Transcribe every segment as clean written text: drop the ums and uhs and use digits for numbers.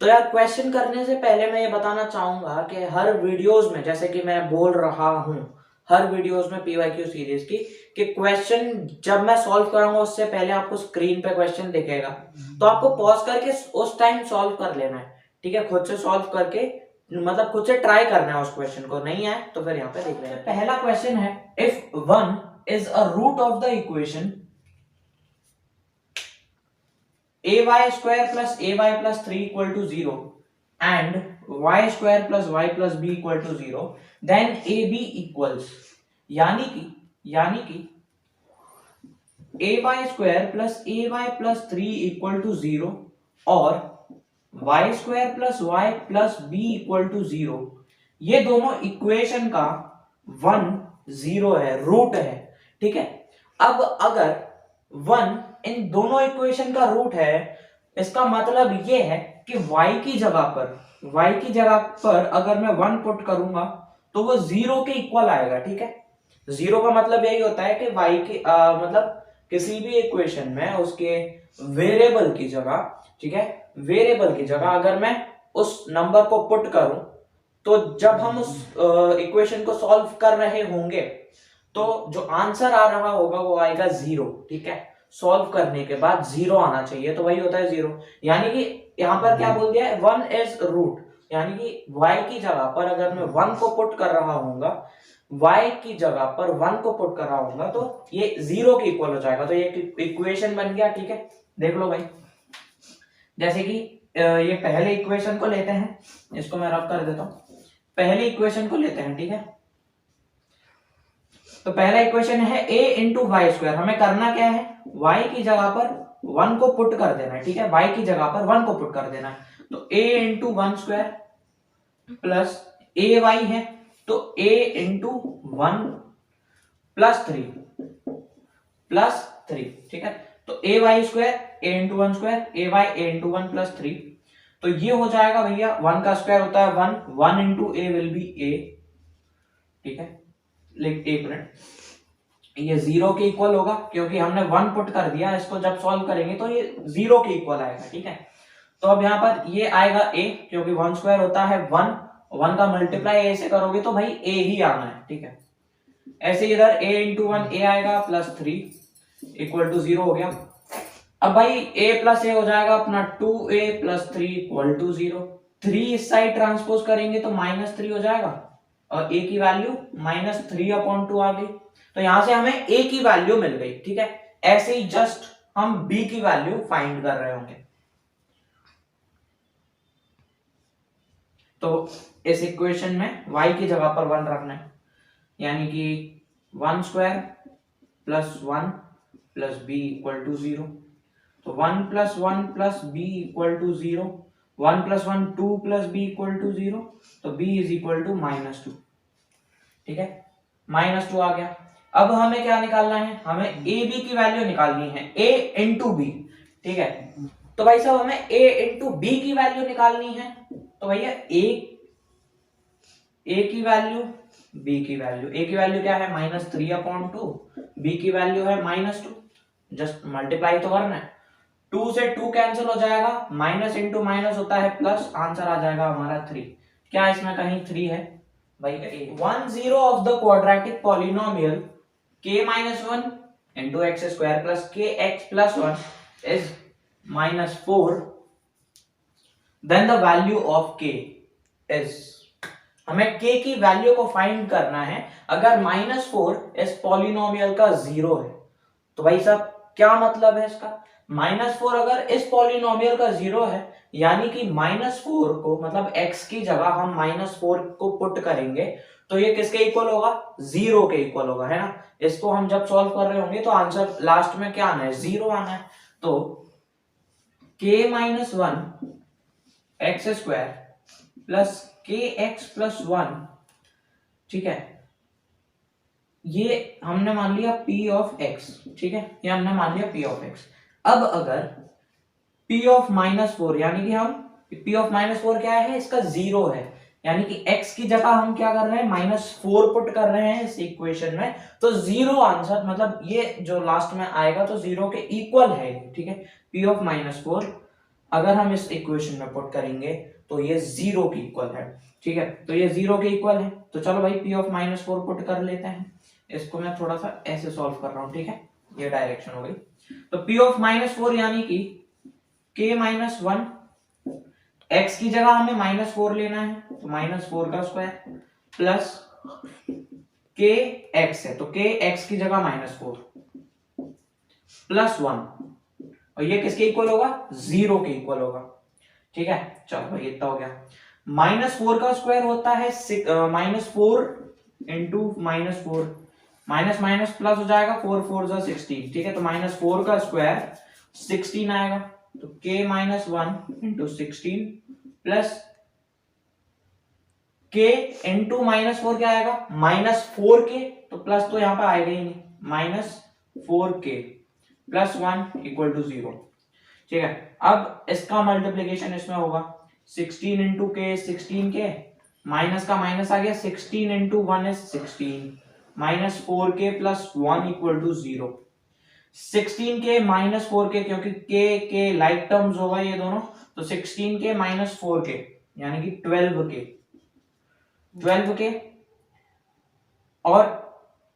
तो यार क्वेश्चन करने से पहले मैं ये बताना चाहूंगा कि हर वीडियोस में, जैसे कि मैं बोल रहा हूँ हर वीडियोस में पीवाईक्यू सीरीज की, कि क्वेश्चन जब मैं सॉल्व कराऊंगा उससे पहले आपको स्क्रीन पे क्वेश्चन दिखेगा, तो आपको पॉज करके उस टाइम सॉल्व कर लेना है। ठीक है, खुद से सॉल्व करके, मतलब खुद से ट्राई करना है उस क्वेश्चन को। नहीं आए तो फिर यहाँ पे देख लेना। पहला क्वेश्चन है, if 1 is a root of the equation ay square plus ay plus 3 equal to 0 and y square plus y plus b equal to 0, then ab equals, यानी कि ay square plus ay plus 3 equal to 0 और y square plus y plus b equal to 0, ये दोनों equation का 1 0 है, root है। ठीक है, अब अगर 1 इन दोनों इक्वेशन का रूट है, इसका मतलब ये है कि y की जगह पर अगर मैं 1 पुट करूंगा तो वो 0 के इक्वल आएगा। ठीक है, 0 का मतलब यही होता है कि y की मतलब किसी भी इक्वेशन में उसके वेरिएबल की जगह, ठीक है, वेरिएबल की जगह अगर मैं उस नंबर को पुट करूं, तो जब हम उस इक्वेशन को सॉल्व कर रहे होंगे तो जो आंसर आ रहा होगा वो आएगा 0। ठीक है, सॉल्व करने के बाद 0 आना चाहिए, तो वही होता है 0। यानी कि यहाँ पर क्या बोल दिया है, 1 इज रूट, यानी कि y की जगह पर अगर मैं 1 को पुट कर रहा हूंगा, y की जगह पर 1 को पुट कर रहा हूंगा तो ये 0 के इक्वल हो जाएगा। तो ये इक्वेशन बन गया। ठीक है, देख लो भाई, जैसे कि ये पहले इक्वेशन को लेते हैं, इसको मैं रब कर देता हूं, पहले इक्वेशन को लेते हैं। ठीक है, तो पहला इक्वेशन है a इंटू वाई स्क्वायर। हमें करना क्या है, y की जगह पर 1 को पुट कर देना है। ठीक है, y की जगह पर 1 को पुट कर देना है, तो a into 1 square plus a y है, तो a इंटू 1 प्लस 3 ठीक है, तो a y square a into 1 square, a y a into 1 plus 3, तो ये हो जाएगा भैया, 1 का स्क्वायर होता है 1 into a will be a। ठीक है, एक मिनट, ये 0 के इक्वल होगा क्योंकि हमने 1 पुट कर दिया, इसको जब सॉल्व करेंगे तो ये 0 के इक्वल आएगा। ठीक है, तो अब यहाँ पर ये आएगा a, क्योंकि 1 स्क्वायर होता है 1 का मल्टीप्लाई a से करोगे तो भाई a ही आना है। ठीक है, ऐसे इधर a इंटू 1 a आएगा प्लस 3 इक्वल टू 0 हो गया। अब भाई a प्लस a हो जाएगा अपना 2a प्लस 3 इक्वल टू 0। 3 इस साइड ट्रांसपोज करेंगे तो -3 हो जाएगा और a की वैल्यू -3/2 आ गई, तो यहां से हमें a की वैल्यू मिल गई। ठीक है, ऐसे ही जस्ट हम b की वैल्यू फाइंड कर रहे होंगे। तो इस इक्वेशन में y की जगह पर 1 रखना है, यानी कि 1 square plus 1 plus b equal to 0, तो 1 plus 1 plus b equal to 0, 1 plus 1 2 plus b equal to 0, तो b इज इक्वल टू -2। ठीक है, -2 आ गया। अब हमें क्या निकालना है, हमें a b की वैल्यू निकालनी है, a इंटू b। ठीक है, तो भाई साहब हमें a इंटू b की वैल्यू निकालनी है, तो भैया a की वैल्यू, b की वैल्यू, a की वैल्यू क्या है -3/2, b की वैल्यू है -2, जस्ट मल्टीप्लाई तो करना है, 2 से 2 कैंसिल हो जाएगा, माइनस इंटू माइनस होता है प्लस, आंसर आ जाएगा हमारा 3। क्या इसमें कहीं 3 है भाई? 1/0 of the quadratic polynomial k-1 into x square plus kx plus 1 is -4, then the value of k is, हमें k की वैल्यू को फाइंड करना है अगर -4 इस पॉलिनोमियल का 0 है। तो भाई साहब क्या मतलब है इसका, -4 अगर इस पॉलिनोमियल का 0 है, यानी कि -4 को, मतलब x की जगह हम -4 को पुट करेंगे तो ये किसके इक्वल होगा, 0 के इक्वल होगा, है ना। इसको हम जब सॉल्व कर रहे होंगे तो आंसर लास्ट में क्या आना है, 0 आना है। तो k-1 x square plus kx plus 1, ठीक है, ये हमने मान लिया p ऑफ x। ठीक है, ये हमने मान लिया p ऑफ x। अब अगर p ऑफ -4, यानी कि हम p ऑफ -4 क्या है, इसका 0 है, यानी कि x की जगह हम क्या कर रहे हैं, -4 पुट कर रहे हैं इस इक्वेशन में, तो 0 आंसर, मतलब ये जो लास्ट में आएगा तो 0 के इक्वल है। ठीक है, p ऑफ -4 अगर हम इस इक्वेशन में पुट करेंगे तो ये 0 के इक्वल है, ठीक है, तो ये 0 के इक्वल है। तो चलो भाई p ऑफ -4 पुट कर लेते हैं। इसको मैं थोड़ा सा ऐसे सॉल्व कर रहा हूँ, ठीक है, ये डायरेक्शन हो गई। तो p ऑफ -4 यानी कि k - 1, x की जगह हमें -4 लेना है, तो -4 का स्क्वायर प्लस k x है, तो k x की जगह -4 प्लस 1, और ये किसके इक्वल होगा? 0 के इक्वल होगा, ठीक है। चलो भाई इतना हो गया। -4 का स्क्वायर होता है -4 इंटू -4, माइनस माइनस प्लस हो जाएगा, 4 4 जा 16, ठीक है, तो -4 का स्क्वायर 16 आएगा, तो k - 1 into 16 plus k into -4 क्या आएगा? -4k, तो प्लस तो यहां पर आएगा ही नहीं, -4k प्लस 1 इक्वल टू 0, ठीक है। अब इसका मल्टीप्लीकेशन इसमें होगा, 16 इंटू के 16k, माइनस का माइनस आ गया, 16 into 1 is 16, -4k plus 1 equal to 0। 16k -4k, क्योंकि k लाइक टर्म्स होगा ये दोनों, तो 16k -4k यानी कि 12k, और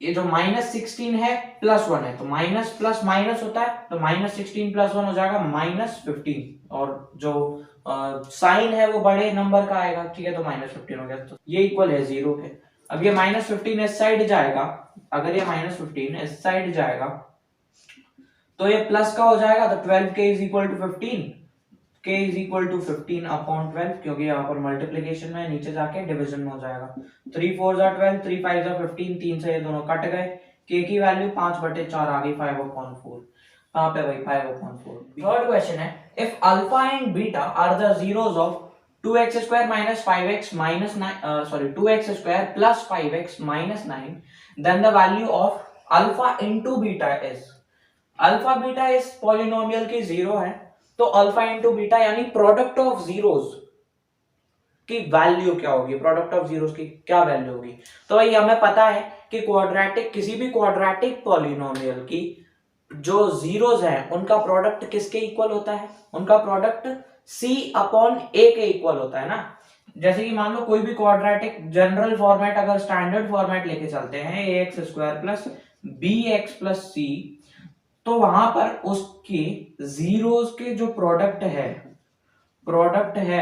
ये जो -16 है प्लस 1 है, तो माइनस प्लस माइनस होता है, तो -16 प्लस 1 हो जाएगा -15, और जो साइन है वो बड़े नंबर का आएगा, ठीक है, तो -15 हो गया, तो ये इक्वल है 0 के। अब ये -15 इस साइड जाएगा, अगर ये -15 इस साइड जाएगा तो ये प्लस का हो जाएगा, तो 12k is equal to 15, k is equal to 15 upon 12, क्योंकि यहाँ पर मल्टीप्लीकेशन में नीचे जाके डिवीजन में हो जाएगा, 3 4 जा 12, 3 5 जा 15, 3 से ये दोनों कट गए, k की वैल्यू 5/4 आ गई, 5/4, कहाँ पे भाई 5/4। थर्ड क्वेश्चन है, if alpha and beta are the zeros of 2x² - 5x - 9 2x² + 5x - 9, then the value of alpha into beta is, alpha beta इस पॉलिनोमियल की 0 है, तो अल्फा इंटू बीटा यानी प्रोडक्ट ऑफ जीरोस की value क्या होगी, product of zeros की क्या वैल्यू होगी। तो भाई हमें पता है कि क्वाड्रेटिक, किसी भी क्वाड्रेटिक पॉलिनोमियल की जो जीरोस हैं उनका प्रोडक्ट किसके इक्वल होता है? उनका प्रोडक्ट c अपॉन a के इक्वल होता है ना। जैसे कि मान लो कोई भी क्वाड्रेटिक जनरल फॉर्मेट, अगर स्टैंडर्ड फॉर्मेट लेके चलते हैं ax² plus bx plus c, तो वहां पर उसके जीरोस के जो प्रोडक्ट है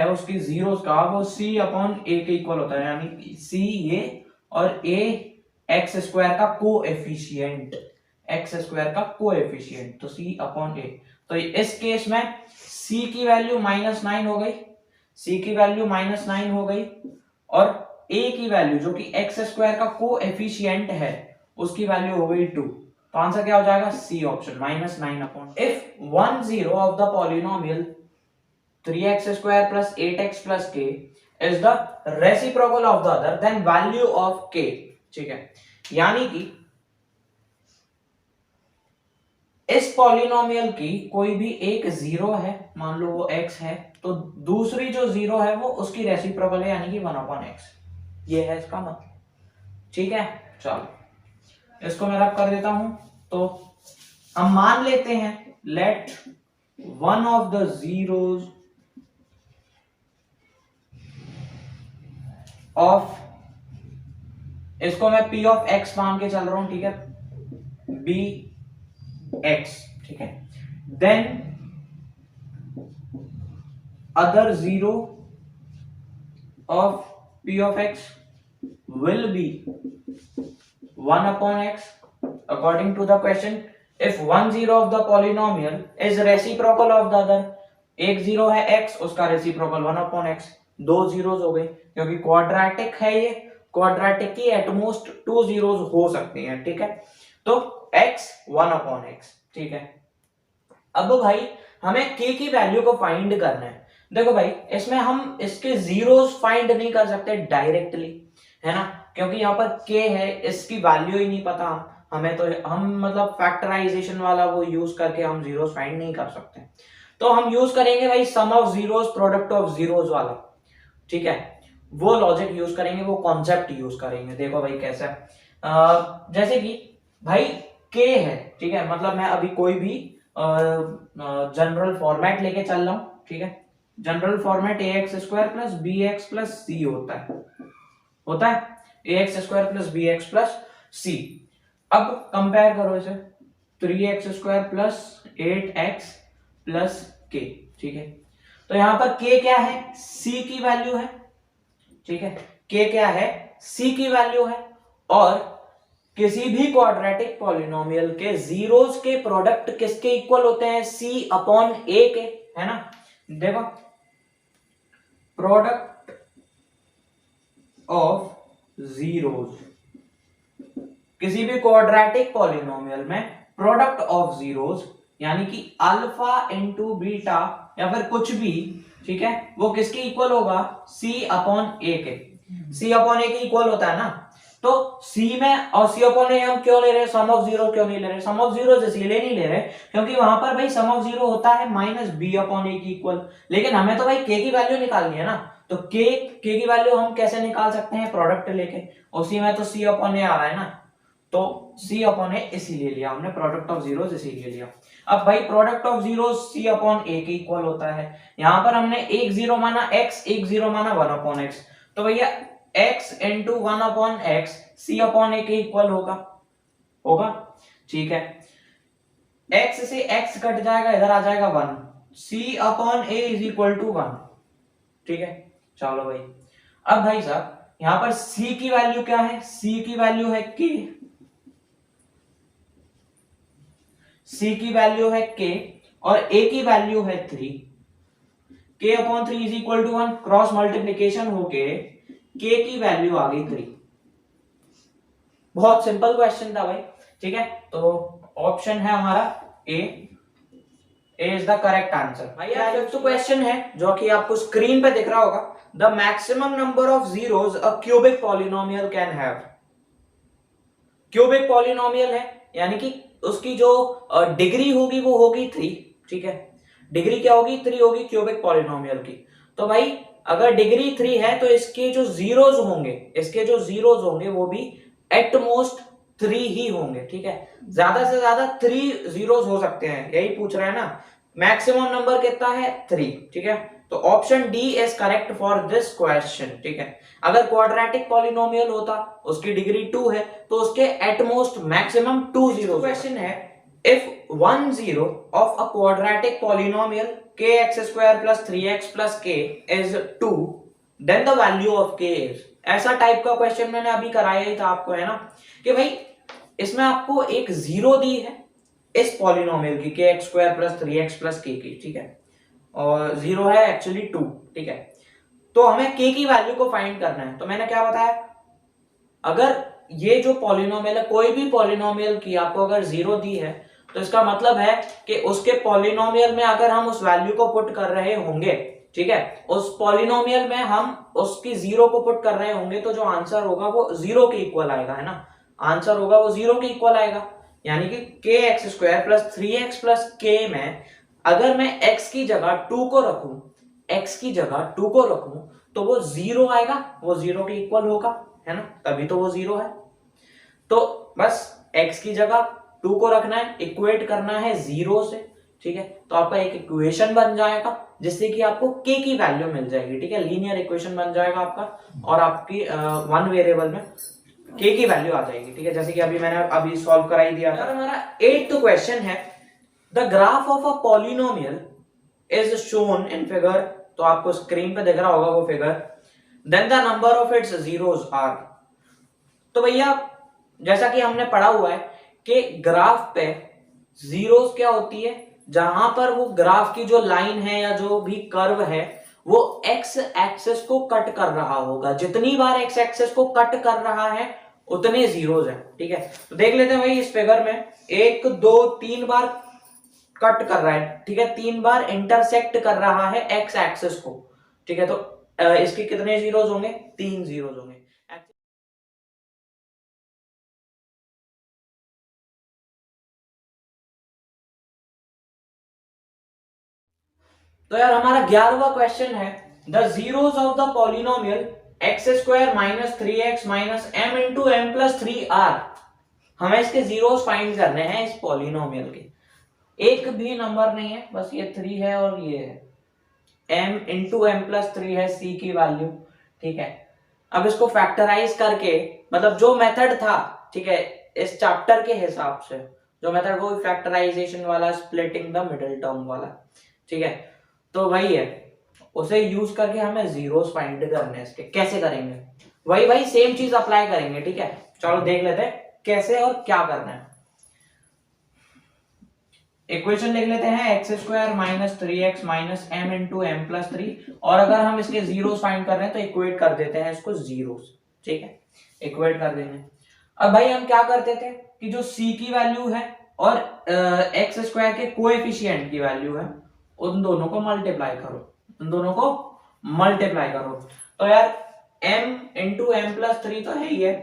उसकी जीरोस का, वो c अपॉन a के इक्वल होता है, यानी c ये और a x² का कोएफिशिएंट, तो c अपॉन a। तो इस केस में c की वैल्यू -9 हो गई, और a की वैल्यू जो कि x² का कोएफिशिएंट है उसकी वैल्यू हो गई 2, तो आंसर क्या हो जाएगा? C option, -9 upon. If 1 0 of the polynomial 3x² + 8x + k is the reciprocal of the other, then value of k, ठीक है, यानी कि इस पॉलिनोमियल की कोई भी एक 0 है, मान लो वो x है, तो दूसरी जो 0 है वो उसकी रेसिप्रोकल है, यानी कि 1/x, ये है इसका मतलब, ठीक है। चलो इसको मैं रब कर देता हूं, तो हम मान लेते हैं, let one of the zeros of, इसको मैं p ऑफ x मान के चल रहा हूं, ठीक है, b x, ठीक है, then other zero of p of x will be 1/x according to the question। if 1 0 of the polynomial is reciprocal of the other, एक 0 है x, उसका रेसिप्रोकल 1/x, दो जीरोस हो गए, क्योंकि क्वाड्रेटिक है ये, क्वाड्रेटिक की एटमोस्ट 2 जीरोस हो सकती हैं, ठीक है, तो x 1/x, ठीक है। अब भाई हमें k की वैल्यू को फाइंड करना है। देखो भाई इसमें हम इसके जीरोस फाइंड नहीं कर सकते डायरेक्टली, है ना, क्योंकि यहाँ पर k है, इसकी वैल्यू ही नहीं पता हमें, तो हम मतलब फैक्टराइजेशन वाला वो यूज करके हम जीरोस फाइंड नहीं कर सकते, तो हम यूज करेंगे भाई sum of zeros product of zeros वाला, ठीक है, वो लॉजिक यूज करेंगे, वो कॉन्सेप्ट यूज करेंगे। देखो भाई कैसा, जैसे कि भाई k है, ठीक है, मतलब मैं अभी कोई भी जनरल फॉर्मेट लेके चल रहा हूं, ठीक है, general format a x square plus b x plus c होता है a x square plus b x plus c. अब कंपेयर करो इसे, 3x² प्लस 8x प्लस के, ठीक है। तो यहां पर k क्या है, c की वैल्यू है, ठीक है, k क्या है, c की वैल्यू है। और किसी भी क्वाड्रेटिक पॉलिनोमियल के जीरोस के प्रोडक्ट किसके इक्वल होते हैं, c अपॉन a के, है ना। देखो, प्रोडक्ट ऑफ जीरोस, किसी भी क्वाड्रेटिक पॉलिनोमियल में प्रोडक्ट ऑफ जीरोस यानी कि अल्फा इंटू बीटा या फिर कुछ भी, ठीक है, वो किसके इक्वल होगा, c अपॉन ए के। c अपॉन ए के इक्वल होता है ना, तो c में और c अपॉन ए हम क्यों ले रहे हैं, सम ऑफ जीरो क्यों नहीं ले रहे, सम ऑफ जीरो इसलिए नहीं ले रहे क्योंकि वहां पर भाई सम ऑफ जीरो होता है माइनस बी अपॉन ए की इक्वल, लेकिन हमें तो भाई k की वैल्यू निकालनी है ना। तो k की वैल्यू हम कैसे निकाल सकते हैं, प्रोडक्ट लेके, और c में तो c अपॉन ए आ रहा है ना, तो c अपॉन ए इसीलिए लिया हमने, प्रोडक्ट ऑफ जीरोस इसीलिए लिया। अब भाई product of zeros c upon a के इक्वल होता है, यहां पर हमने एक जीरो माना x, एक जीरो माना 1 अपॉन x, तो भैया x into 1 upon x c upon a के इक्वल होगा, ठीक है। x से x कट जाएगा, इधर आ जाएगा 1, c upon a is equal to 1, ठीक है। चलो भाई, अब भाई साहब यहां पर c की वैल्यू क्या है, c की वैल्यू है k, c की वैल्यू है k और a की वैल्यू है 3, k upon 3 is equal to 1, cross multiplication होके k की वैल्यू आ गई 3। बहुत सिंपल क्वेश्चन था भाई, ठीक है। तो ऑप्शन है हमारा ए इज द करेक्ट आंसर। भाई फिफ्थ क्वेश्चन है जो कि आपको स्क्रीन पे दिख रहा होगा, the maximum number of zeros a cubic polynomial can have. Cubic polynomial है यानी कि उसकी जो डिग्री होगी वो होगी 3, ठीक है, डिग्री क्या होगी, 3 होगी क्यूबिक पॉलिनोमियल की। तो भाई अगर डिग्री 3 है तो इसके जो जीरोस होंगे वो भी एट मोस्ट 3 ही होंगे, ठीक है, ज्यादा से ज्यादा 3 जीरोस हो सकते हैं, यही पूछ रहा है ना, मैक्सिमम नंबर कितना है 3, ठीक है। तो option D is correct for this question, ठीक है। अगर क्वाड्रेटिक पॉलिनोमियल होता, उसकी डिग्री 2 है, तो उसके at most maximum 2 zero. Question है, if one zero of a quadratic polynomial kx² plus 3x plus k is 2, then the value of k is, ऐसा टाइप का क्वेश्चन मैंने अभी कराया ही था आपको, है ना, कि भाई इसमें आपको एक जीरो दी है इस पॉलिनोमियल की kx² plus 3x plus k की, ठीक है, और जीरो है एक्चुअली 2, ठीक है। तो हमें k की वैल्यू को फाइंड करना है। तो मैंने क्या बताया, अगर ये जो पॉलिनोमियल है, कोई भी पॉलिनोमियल की आपको अगर जीरो दी है तो इसका मतलब है कि उसके पॉलिनोमियल में अगर हम उस वैल्यू को पुट कर रहे होंगे, ठीक है, उस पॉलिनोमियल में हम उसकी जीरो को पुट कर रहे होंगे, तो जो आंसर होगा वो जीरो के इक्वल आएगा, है ना, आंसर होगा वो जीरो के इक्वल आएगा। यानी कि kx² plus 3x plus k में अगर मैं x की जगह 2 को रखूं, तो वो जीरो आएगा, वो जीरो के इक्वल होगा, है ना, तभी तो वो जीरो है। तो बस x की जगह 2 को रखना है, इक्वेट करना है जीरो से, ठीक है। तो आपका एक इक्वेशन बन जाएगा जिससे कि आपको k की वैल्यू मिल जाएगी, ठीक है, लीनियर इक्वेशन बन जाएगा आपका, और आपकी वन वेरिएबल में k की वैल्यू आ जाएगी, ठीक है, जैसे कि मैंने अभी सॉल्व करा ही दिया था। हमारा 8th क्वेश्चन है, the graph of a polynomial is shown in figure, तो आपको स्क्रीन पे दिख रहा होगा वो figure, then the number of its zeros are. तो भैया जैसा कि हमने पढ़ा हुआ है कि ग्राफ पे जीरोस क्या होती है, जहां पर वो ग्राफ की जो लाइन है या जो भी कर्व है वो एक्स एक्सिस को कट कर रहा होगा, जितनी बार एक्स एक्सिस को कट कर रहा है उतने जीरोस हैं, ठीक है। तो देख लेते हैं भाई इस फिगर में 1 2 3 बार कट कर रहा है, ठीक है, 3 बार इंटरसेक्ट कर रहा है एक्स एक्सिस को, ठीक है। तो इसके कितने जीरोस होंगे, 3 जीरोस होंगे। तो यार हमारा 11वां क्वेश्चन है, the zeros of the polynomial x² minus 3x minus m into m plus 3r। हमें इसके जीरोस फाइंड करने हैं इस पॉलिनोमियल के, एक भी नंबर नहीं है, बस ये 3 है और ये है, m into m plus three है c की वैल्यू, ठीक है। अब इसको फैक्टराइज करके, मतलब जो मेथड था, ठीक है, इस चैप्टर के हिसाब से जो मेथड वो फैक्टराइजेशन वाला, स्प्लिटिंग द मिडिल टर्म वाला, ठीक है। तो वही है, उसे यूज करके हमें जीरोस फाइंड करने हैं। इसके कैसे करेंगे, वही सेम चीज अप्लाई करेंगे, ठीक है। चलो देख लेते हैं कैसे और क्या करना है। इक्वेशन लिख लेते हैं x square minus three x minus m into m plus three, और अगर हम इसके जीरोस फाइंड कर रहे हैं तो इक्वेट कर देते हैं इसको जीरोस, ठीक है, इक्वेट कर देंगे। अब भाई हम क्या करते थे कि जो c की वैल्यू है और एक्स स्क्वायर के कोएफिशिएंट की वैल्यू है, उन दोनों को मल्टीप्लाई करो, उन दोनों को मल्टीप्लाई करो। तो यार m into m plus three तो है ही है,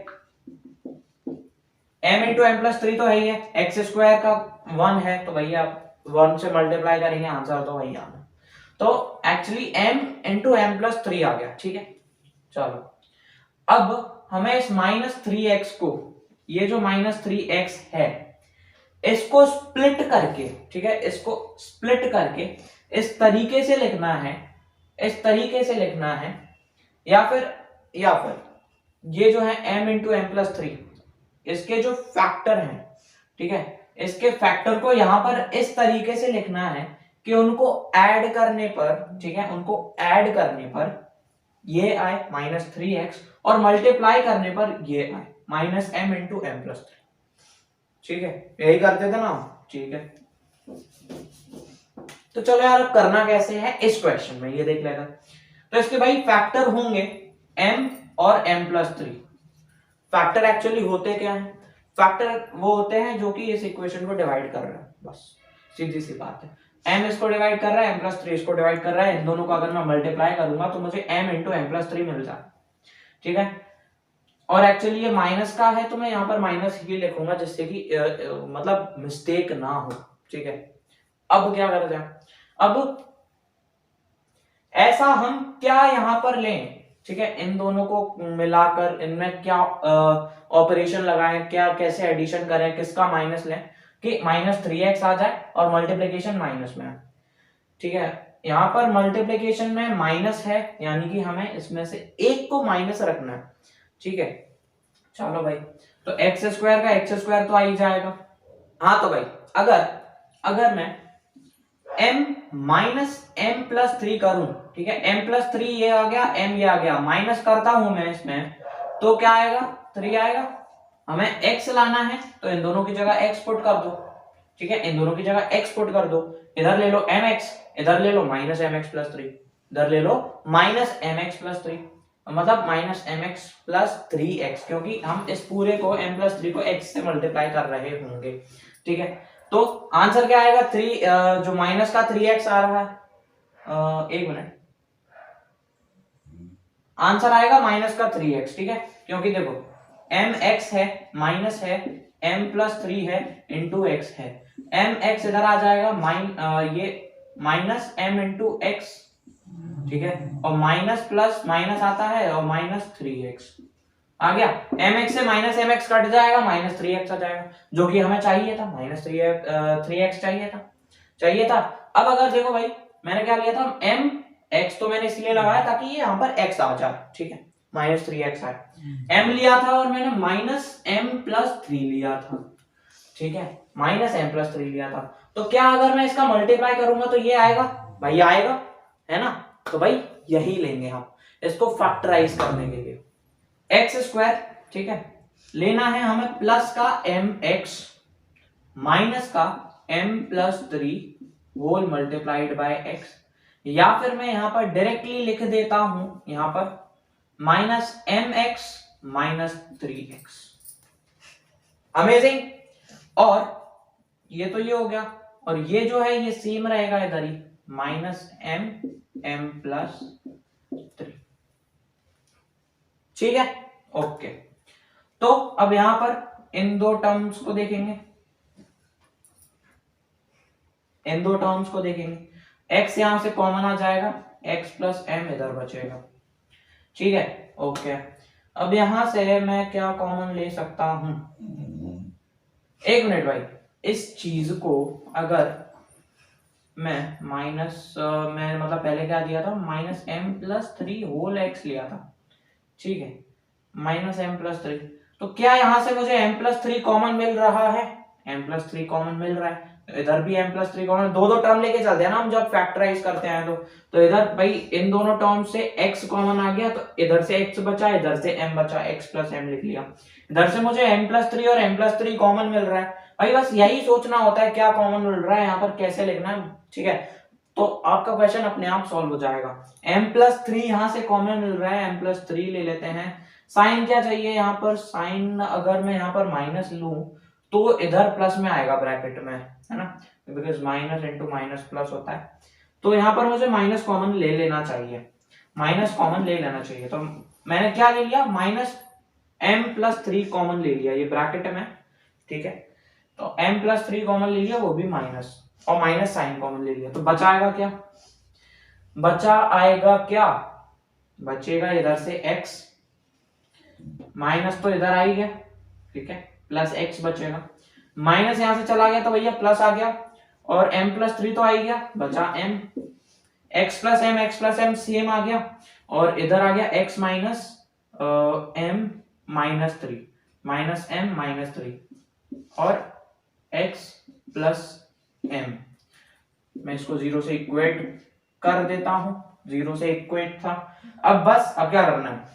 m into m plus three तो है ही है, एक्स स्क्वायर का 1 है तो भैया 1 से मल्टीप्लाई करेंगे, आंसर तो वही आना। तो actually m into m plus three आ गया, ठीक है। चलो अब हमें इस माइनस थ्री एक्स को, ये जो माइनस थ्री एक्स है, इसको स्प्लिट करके, ठीक है, इसको स्प्लिट करके इस तरीके से लिखना है, इस तरीके से लिखना है, या फिर ये जो है m into m plus three, इसके जो फैक्टर हैं, ठीक है, इसके फैक्टर को यहां पर इस तरीके से लिखना है कि उनको ऐड करने पर, ठीक है, उनको ऐड करने पर ये आए माइनस थ्री एक्स, और मल्टीप्लाई करने पर ये आए minus m into m plus three, ठीक है। यही करते थे ना, ठीक है। तो चलो यार अब करना कैसे है इस क्वेश्चन में, ये देख लेगा। तो इसके भाई फैक्टर होंगे m और m plus three. Factor actually होते क्या है, फैक्टर वो होते हैं जो कि इस इक्वेशन को डिवाइड कर रहे हैं, बस सीधी सी बात है। m इसको डिवाइड कर रहा है, m प्लस थ्री इसको डिवाइड कर रहा है, इन दोनों को अगर मैं मल्टीप्लाई करूंगा तो मुझे m into m plus three मिल जाए, ठीक है। और एक्चुअली ये माइनस का है तो मैं यहाँ पर माइनस ही लिखूंगा जिससे कि मतलब मिस्टेक ना हो, ठीक है। अब क्या करते हैं, अब ऐसा हम क्या यहां पर लें, ठीक है, इन दोनों को मिलाकर इनमें क्या ऑपरेशन लगाएं, क्या कैसे एडिशन करें, किसका माइनस लें कि माइनस थ्री एक्स आ जाए और मल्टीप्लीकेशन माइनस में, ठीक है। यहां पर मल्टीप्लीकेशन में माइनस है, यानी कि हमें इसमें से एक को माइनस रखना है, ठीक है। चलो भाई, तो एक्स स्क्वायर का एक्स स्क्वायर तो आ ही जाएगा। हाँ तो भाई अगर मैं m minus m plus three करूं, ठीक है, m प्लस थ्री ये आ गया, m ये आ गया, माइनस करता हूं मैं इसमें, तो क्या आएगा, 3 आएगा। हमें x लाना है तो इन दोनों की जगह x पुट कर दो, ठीक है, इन दोनों की जगह x पुट कर दो। इधर ले लो mx, इधर ले लो minus m x plus three, इधर ले लो minus m x plus three, मतलब minus m x plus three x, क्योंकि हम इस पूरे को m प्लस थ्री को x से मल्टीप्लाई कर रहे होंगे, ठीक है। तो आंसर क्या आएगा, जो माइनस का थ्री एक्स आ रहा है, एक मिनट, आंसर आएगा माइनस का थ्री एक्स, ठीक है, क्योंकि देखो एम एक्स है, माइनस है, एम प्लस थ्री है, इंटू एक्स है, एम एक्स इधर आ जाएगा, ये माइनस एम इंटू एक्स, ठीक है, और माइनस प्लस माइनस आता है और माइनस थ्री एक्स आ गया। एम एक्स से माइनस एम एक्स कट जाएगा, माइनस थ्री एक्स आ जाएगा, जो कि हमें चाहिए था, माइनस थ्री एक्स चाहिए था। अब अगर देखो भाई, मैंने क्या लिया था, एम एक्स तो मैंने इसलिए लगाया ताकि ये यहाँ पर एक्स आ जाए, ठीक है, माइनस थ्री एक्स आए, एम लिया था और मैंने माइनस एम प्लस थ्री लिया था, ठीक है, माइनस एम प्लस थ्री लिया था। तो क्या अगर मैं इसका मल्टीप्लाई करूंगा तो ये आएगा, भाई आएगा, है ना। तो भाई यही लेंगे हम इसको फैक्टराइज करने के लिए, एक्स स्क्वायर, ठीक है, लेना है हमें प्लस का एम एक्स माइनस का m plus three whole multiplied by x, या फिर मैं यहां पर डायरेक्टली लिख देता हूं, यहां पर minus m x minus three x. Amazing. और ये तो ये हो गया, और ये जो है ये सेम रहेगा इधर ही, minus m m plus three, ठीक है, ओके। तो अब यहां पर इन दो टर्म्स को देखेंगे, x यहां से कॉमन आ जाएगा, x प्लस एम इधर बचेगा, ठीक है, ओके। अब यहां से मैं क्या कॉमन ले सकता हूं, एक मिनट भाई, इस चीज को अगर में माइनस मैं मतलब पहले क्या दिया था, minus m plus three whole x लिया था, ठीक है, माइनस एम प्लस थ्री। तो क्या यहां से मुझे एम प्लस थ्री कॉमन मिल रहा है, एम प्लस थ्री कॉमन मिल रहा है, तो इधर भी एम प्लस थ्री कॉमन, दो दो टर्म लेके चलते हैं ना हम जब फैक्टराइज करते हैं, तो इधर भाई इन दोनों टर्म से x कॉमन आ गया, तो इधर से x बचा, इधर से m बचा, x प्लस m लिख लिया। इधर से मुझे m प्लस थ्री और m प्लस थ्री कॉमन मिल रहा है, भाई बस यही सोचना होता है क्या कॉमन मिल रहा है, यहाँ पर कैसे लिखना है, ठीक है, तो आपका क्वेश्चन अपने आप सॉल्व हो जाएगा। m प्लस थ्री यहाँ से कॉमन मिल रहा है, m प्लस थ्री ले लेते हैं। साइन क्या चाहिए यहाँ पर, साइन अगर मैं यहाँ पर माइनस लूं तो इधर प्लस में आएगा ब्रैकेट में, है ना, because minus into minus plus होता है, तो यहाँ पर मुझे माइनस कॉमन ले लेना चाहिए, माइनस कॉमन ले लेना चाहिए, तो मैंने क्या ले लिया, minus m plus three common ले लिया ये ब्रैकेट में, ठीक है, तो m प्लस थ्री कॉमन ले लिया, वो भी माइनस, और माइनस साइन कॉमन ले लिया, तो बचा आएगा क्या, बचा आएगा क्या, बचेगा इधर से x, माइनस तो इधर आ ही गया, ठीक है, प्लस x बचेगा, माइनस यहां से चला गया तो भैया प्लस आ गया, और m प्लस थ्री तो आ ही गया, बचा m, x plus m same आ गया, और इधर आ गया x minus m minus three, minus m minus three, और x प्लस m, मैं इसको जीरो से इक्वेट कर देता हूं, जीरो से इक्वेट था, अब बस अब क्या करना है,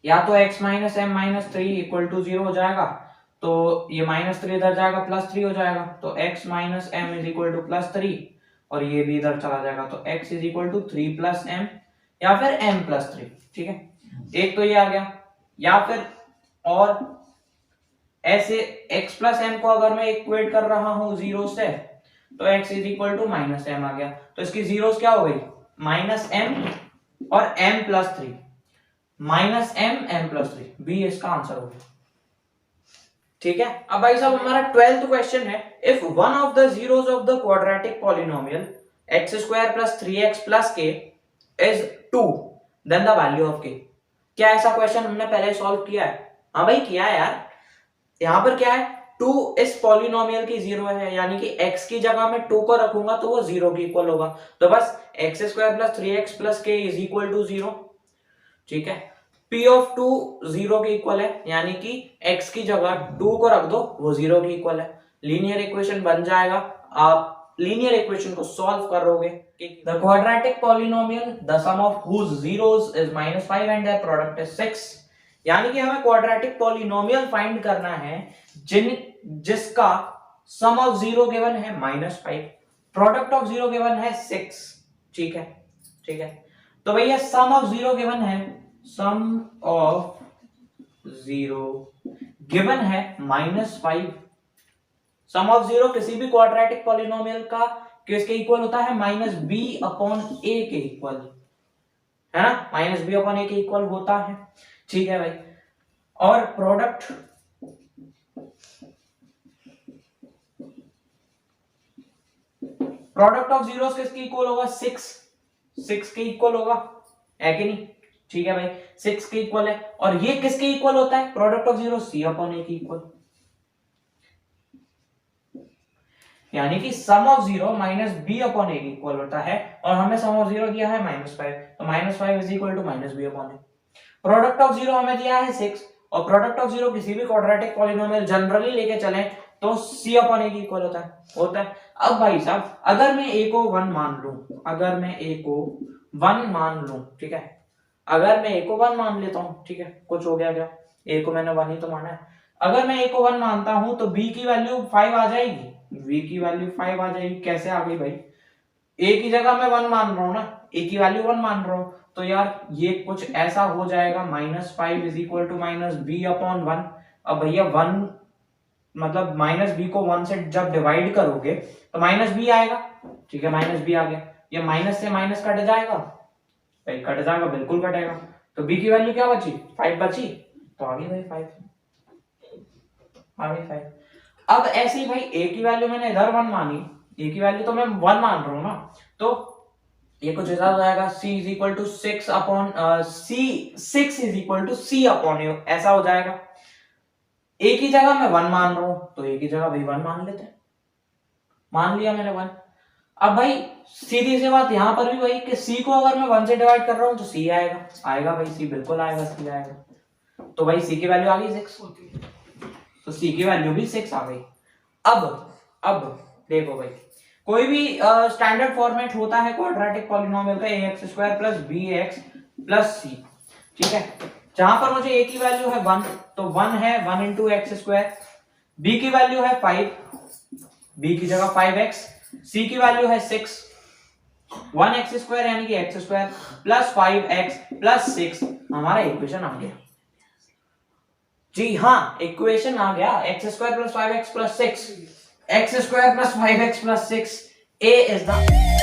या तो x minus m minus three equal to zero हो जाएगा, तो ये माइनस थ्री इधर जाएगा प्लस थ्री हो जाएगा, तो x minus m is equal to plus three, और ये भी इधर चला जाएगा, तो x is equal to three plus m, या फिर m प्लस थ्री, ठीक है, एक तो ये आ गया, या फिर और ऐसे x प्लस एम को अगर मैं इक्वेट कर रहा हूं जीरो से, तो x is equal to minus m आ गया, तो इसकी जीरोस क्या हो गई, माइनस एम और m plus three, minus m plus three, b इसका आंसर हो गया, ठीक है। अब भाई साहब हमारा 12th क्वेश्चन है, if one of the zeros of the quadratic polynomial x square plus three x plus k is 2 then the value of k. क्या ऐसा क्वेश्चन हमने पहले सॉल्व किया है, हाँ भाई किया है यार, यहाँ पर क्या है, 2 इस पॉलिनोमियल की जीरो है, यानी कि x की जगह में 2 को रखूंगा तो वो जीरो के इक्वल होगा, तो बस x square plus three x plus k is equal to zero, ठीक है, p ऑफ टू जीरो के इक्वल है, यानी कि x की जगह 2 को रख दो वो जीरो के इक्वल है, लीनियर इक्वेशन बन जाएगा, आप लीनियर इक्वेशन को सॉल्व करोगे, the quadratic polynomial the sum of whose zeros is -5 and their product is 6, यानी कि हमें क्वाड्रेटिक पॉलिनोमियल फाइंड करना है जिसका सम ऑफ जीरो गिवन है -5, प्रोडक्ट ऑफ जीरो गिवन है 6, ठीक है, ठीक है, तो भैया सम ऑफ जीरो गिवन है, सम ऑफ जीरो गिवन है -5, सम ऑफ जीरो किसी भी क्वाड्रेटिक पॉलिनोमियल का किसके इक्वल होता है, -b अपॉन a के इक्वल, है ना, -b अपॉन a के इक्वल होता है, ठीक है भाई, और प्रोडक्ट ऑफ जीरोस किसके इक्वल होगा, 6 के इक्वल होगा, है कि नहीं, ठीक है भाई, 6 के इक्वल है, और ये किसके इक्वल होता है, product of zero c upon a के इक्वल, यानी कि sum of zero minus b upon a के इक्वल होता है, और हमें सम ऑफ जीरो दिया है -5, तो -5 is equal to -b upon a, product of zero हमें दिया है 6, और प्रोडक्ट ऑफ जीरो किसी भी क्वाड्रेटिक पॉलिनोमियल जनरली लेके चलें तो c अपॉन a के इक्वल होता है। अब भाई साहब अगर मैं a को 1 मान लूं, अगर मैं a को 1 मान लूं, ठीक है, अगर मैं a को 1 मान लेता हूं, ठीक है, कुछ हो गया क्या, a को मैंने 1 ही तो माना है, अगर मैं a को 1 मानता हूं तो b की वैल्यू 5 आ जाएगी, v की वैल्यू 5 आ जाएगी, कैसे आ गई भाई, a की जगह मैं 1 मान रहा हूं ना, a की वैल्यू 1 मान रहा हूं, तो यार ये कुछ ऐसा हो जाएगा, -5 is equal to -b upon 1, अब भैया 1 मतलब -b को 1 से जब डिवाइड करोगे तो -b आएगा, ठीक है, -b आ गया, ये माइनस से माइनस कट जाएगा, भाई कट जाएगा, बिल्कुल कटेगा, तो b की वैल्यू क्या बची, 5 बची, तो आ गई भाई 5, आ गई 5। अब ऐसे ही भाई a की वैल्यू मैंने इधर 1 मानी, a की वैल्यू तो मैं 1 मान रहा हूं ना, तो ये कुछ ऐसा हो जाएगा, c is equal to 6 upon c is equal to c upon a, ऐसा हो जाएगा, a की जगह मैं 1 मान रहा हूं, तो a की जगह भाई 1 मान लेते हैं, मान लिया मैंने 1, अब भाई सीधी सी बात यहां पर भी वही कि सी को अगर मैं 1 से डिवाइड कर रहा हूं तो सी आएगा, आएगा भाई सी, बिल्कुल आएगा, सी आएगा। तो भाई सी की वैल्यू आ गई 6, तो सी की वैल्यू भी 6 आ गई। अब देखो भाई, कोई भी स्टैंडर्ड फॉर्मेट होता है क्वाड्रेटिक पॉलिनोमियल का, ax square plus bx plus c, ठीक है, जहां पर मुझे a की वैल्यू है 1, तो 1 है 1 इंटू एक्स स्क्वायर, b की वैल्यू है 5, b की जगह 5x, c की वैल्यू है 6, 1x स्क्वायर यानी कि x square plus 5x plus 6, हमारा इक्वेशन आ गया। जी हाँ, इक्वेशन आ गया, x square plus 5x plus 6, x square plus 5x plus 6, a is the